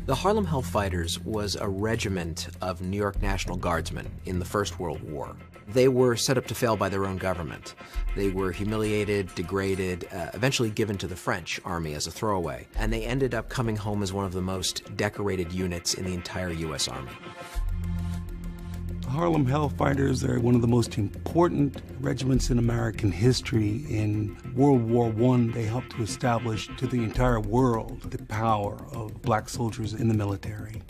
The Harlem Hellfighters was a regiment of New York National Guardsmen in the First World War. They were set up to fail by their own government. They were humiliated, degraded, eventually given to the French army as a throwaway, and they ended up coming home as one of the most decorated units in the entire U.S. Army. The Harlem Hellfighters are one of the most important regiments in American history. In World War I, they helped to establish to the entire world the power of black soldiers in the military.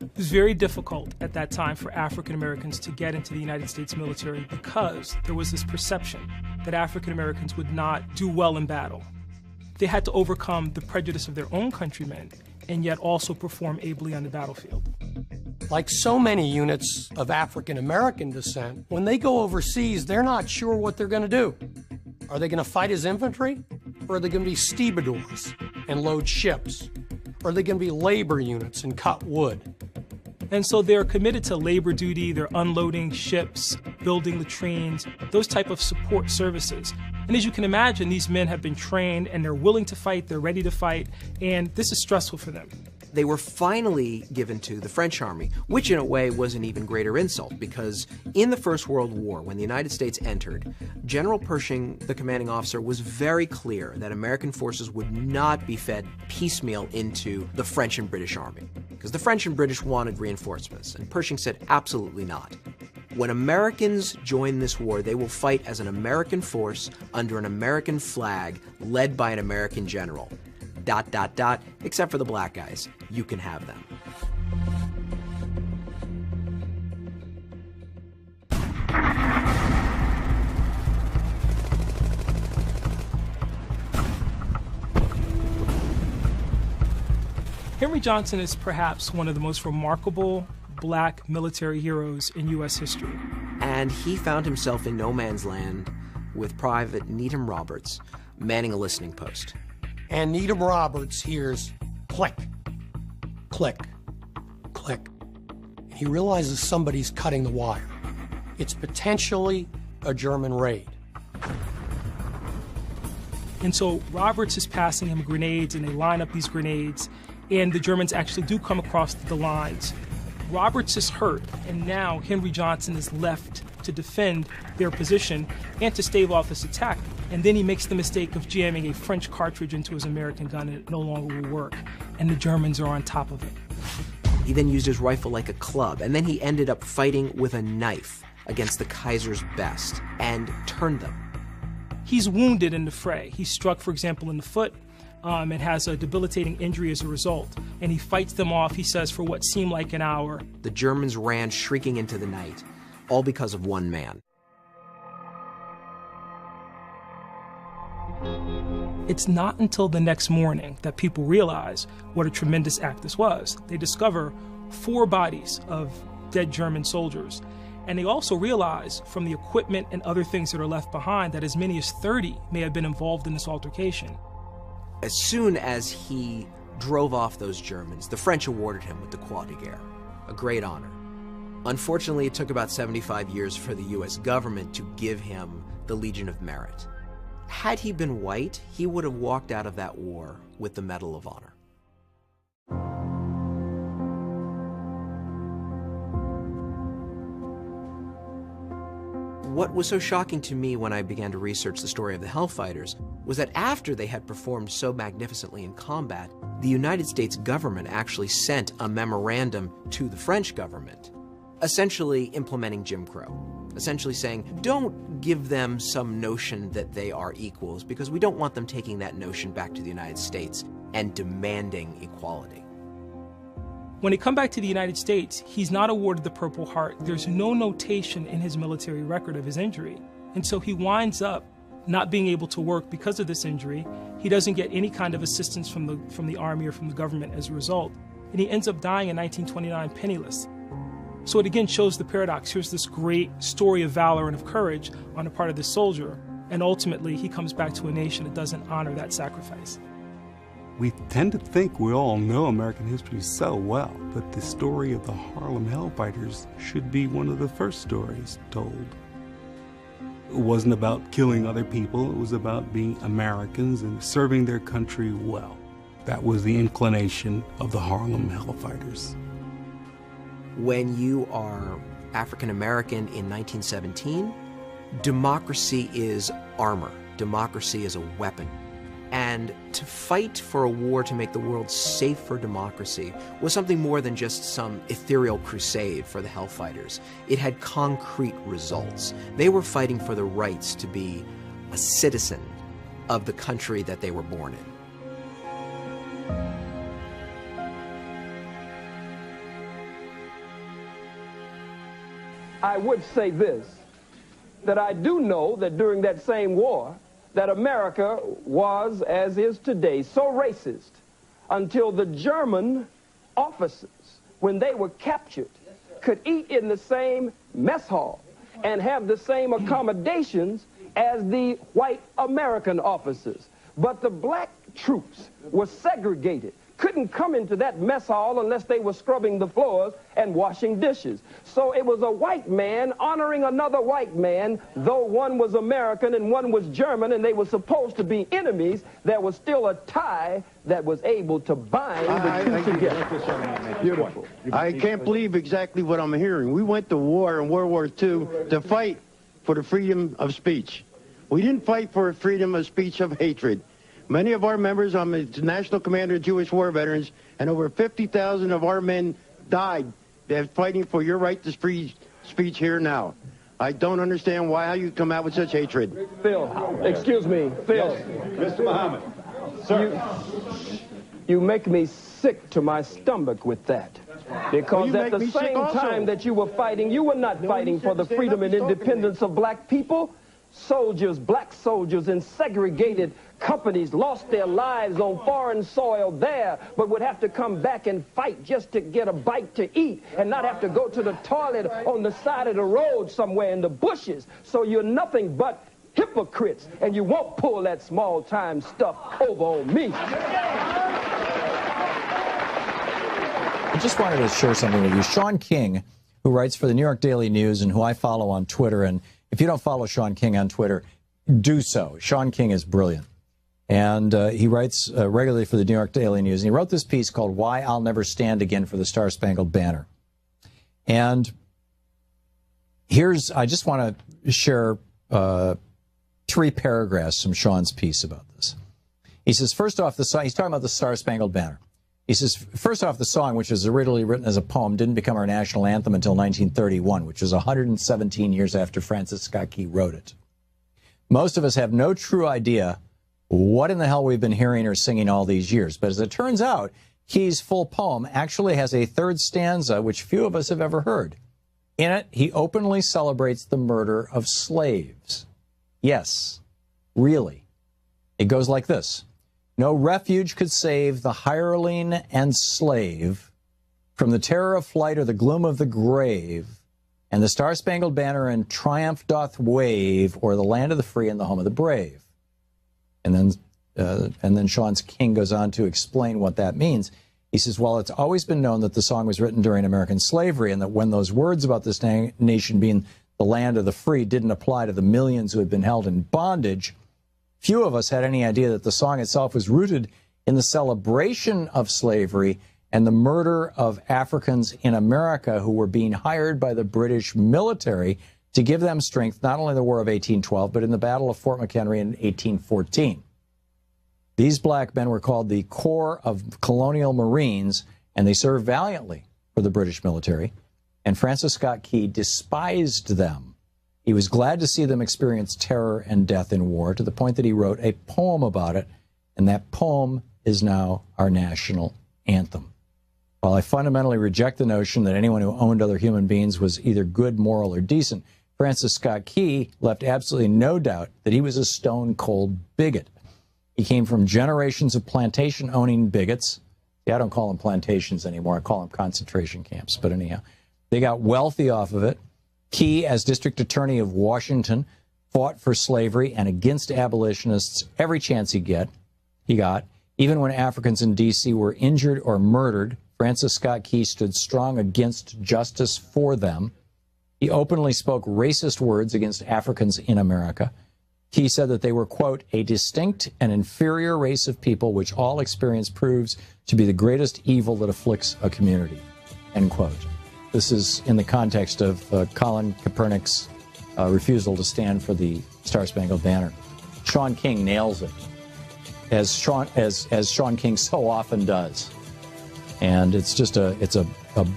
It was very difficult at that time for African Americans to get into the United States military because there was this perception that African Americans would not do well in battle. They had to overcome the prejudice of their own countrymen and yet also perform ably on the battlefield. Like so many units of African American descent, when they go overseas, they're not sure what they're going to do. Are they going to fight as infantry? Or are they going to be stevedores and load ships? Or are they going to be labor units and cut wood? And so they're committed to labor duty, they're unloading ships, building latrines, those type of support services. And as you can imagine, these men have been trained and they're willing to fight, they're ready to fight, and this is stressful for them. They were finally given to the French army, which in a way was an even greater insult, because in the First World War, when the United States entered, General Pershing, the commanding officer, was very clear that American forces would not be fed piecemeal into the French and British army, because the French and British wanted reinforcements, and Pershing said absolutely not. When Americans join this war, they will fight as an American force under an American flag led by an American general. ... except for the black guys. You can have them. Henry Johnson is perhaps one of the most remarkable black military heroes in U.S. history. And he found himself in no man's land with Private Needham Roberts manning a listening post. And Needham Roberts hears click, click, click. He realizes somebody's cutting the wire. It's potentially a German raid. And so Roberts is passing him grenades, and they line up these grenades, and the Germans actually do come across the lines. Roberts is hurt, and now Henry Johnson is left to defend their position and to stave off this attack. And then he makes the mistake of jamming a French cartridge into his American gun, and it no longer will work. And the Germans are on top of it. He then used his rifle like a club, and then he ended up fighting with a knife against the Kaiser's best and turned them. He's wounded in the fray. He's struck, for example, in the foot, and has a debilitating injury as a result. And he fights them off, he says, for what seemed like an hour. The Germans ran shrieking into the night, all because of one man. It's not until the next morning that people realize what a tremendous act this was. They discover 4 bodies of dead German soldiers. And they also realize from the equipment and other things that are left behind that as many as 30 may have been involved in this altercation. As soon as he drove off those Germans, the French awarded him with the Croix de Guerre, a great honor. Unfortunately, it took about 75 years for the U.S. government to give him the Legion of Merit. Had he been white, he would have walked out of that war with the Medal of Honor. What was so shocking to me when I began to research the story of the Hellfighters was that after they had performed so magnificently in combat, the United States government actually sent a memorandum to the French government, essentially implementing Jim Crow. Essentially saying, don't give them some notion that they are equals, because we don't want them taking that notion back to the United States and demanding equality. When he come back to the United States, he's not awarded the Purple Heart. There's no notation in his military record of his injury. And so he winds up not being able to work because of this injury. He doesn't get any kind of assistance from the Army or from the government as a result. And he ends up dying in 1929 penniless. So it again shows the paradox. Here's this great story of valor and of courage on the part of this soldier, and ultimately he comes back to a nation that doesn't honor that sacrifice. We tend to think we all know American history so well, but the story of the Harlem Hellfighters should be one of the first stories told. It wasn't about killing other people, it was about being Americans and serving their country well. That was the inclination of the Harlem Hellfighters. When you are African American in 1917, democracy is armor. Democracy is a weapon. And to fight for a war to make the world safe for democracy was something more than just some ethereal crusade for the Hellfighters. It had concrete results. They were fighting for the rights to be a citizen of the country that they were born in. I would say this, that I do know that during that same war, that America was, as is today, so racist until the German officers, when they were captured, could eat in the same mess hall and have the same accommodations as the white American officers. But the black troops were segregated, couldn't come into that mess hall unless they were scrubbing the floors and washing dishes. So it was a white man honoring another white man, though one was American and one was German, and they were supposed to be enemies. There was still a tie that was able to bind the two together. Beautiful. I can't believe exactly what I'm hearing. We went to war in World War II to fight for the freedom of speech. We didn't fight for freedom of speech of hatred. Many of our members, I'm the National Commander of Jewish War Veterans, and over 50,000 of our men died fighting for your right to free speech here now. I don't understand how you come out with such hatred. Phil, excuse me, Phil. Yes, Mr. Muhammad. Sir. You make me sick to my stomach with that. Because well, at the same time that you were fighting, you were not fighting for the freedom and independence of black people. Soldiers, black soldiers in segregated companies lost their lives on foreign soil there, but would have to come back and fight just to get a bite to eat and not have to go to the toilet on the side of the road somewhere in the bushes. So you're nothing but hypocrites, and you won't pull that small-time stuff over on me. I just wanted to share something with you. Sean King, who writes for the New York Daily News and who I follow on Twitter, and if you don't follow Sean King on Twitter, do so. Sean King is brilliant. And he writes regularly for the New York Daily News. And he wrote this piece called Why I'll Never Stand Again for the Star-Spangled Banner. And I just want to share 3 paragraphs from Sean's piece about this. He says, first off, the song, he's talking about the Star-Spangled Banner. He says, first off, the song, which was originally written as a poem, didn't become our national anthem until 1931, which was 117 years after Francis Scott Key wrote it. Most of us have no true idea what in the hell we've been hearing or singing all these years. But as it turns out, Key's full poem actually has a 3rd stanza, which few of us have ever heard. In it, he openly celebrates the murder of slaves. Yes, really. It goes like this. No refuge could save the hireling and slave from the terror of flight or the gloom of the grave, and the Star-Spangled Banner in triumph doth wave o'er the land of the free and the home of the brave. And then Sean King goes on to explain what that means. He says, while it's always been known that the song was written during American slavery and that when those words about this nation being the land of the free didn't apply to the millions who had been held in bondage, few of us had any idea that the song itself was rooted in the celebration of slavery and the murder of Africans in America who were being hired by the British military to give them strength, not only in the War of 1812, but in the Battle of Fort McHenry in 1814. These black men were called the Corps of Colonial Marines, and they served valiantly for the British military, and Francis Scott Key despised them. He was glad to see them experience terror and death in war, to the point that he wrote a poem about it, and that poem is now our national anthem. While I fundamentally reject the notion that anyone who owned other human beings was either good, moral, or decent, Francis Scott Key left absolutely no doubt that he was a stone-cold bigot. He came from generations of plantation-owning bigots. Yeah, I don't call them plantations anymore. I call them concentration camps. But anyhow, they got wealthy off of it. Key, as District Attorney of Washington, fought for slavery and against abolitionists every chance he got. Even when Africans in D.C. were injured or murdered, Francis Scott Key stood strong against justice for them. He openly spoke racist words against Africans in America. He said that they were, quote, a distinct and inferior race of people which all experience proves to be the greatest evil that afflicts a community, end quote. This is in the context of Colin Kaepernick's refusal to stand for the Star-Spangled Banner. Sean King nails it, as Sean King so often does. And it's just it's a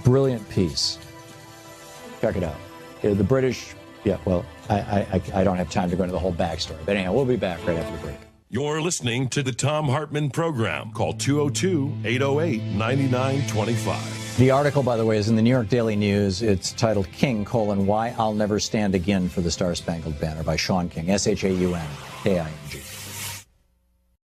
brilliant piece. Check it out. The British, yeah, well, I don't have time to go into the whole backstory. But anyhow, we'll be back right after the break. You're listening to the Thom Hartmann Program. Call 202-808-9925. The article, by the way, is in the New York Daily News. It's titled King, Why I'll Never Stand Again for the Star-Spangled Banner by Sean King, S-H-A-U-N-K-I-N-G.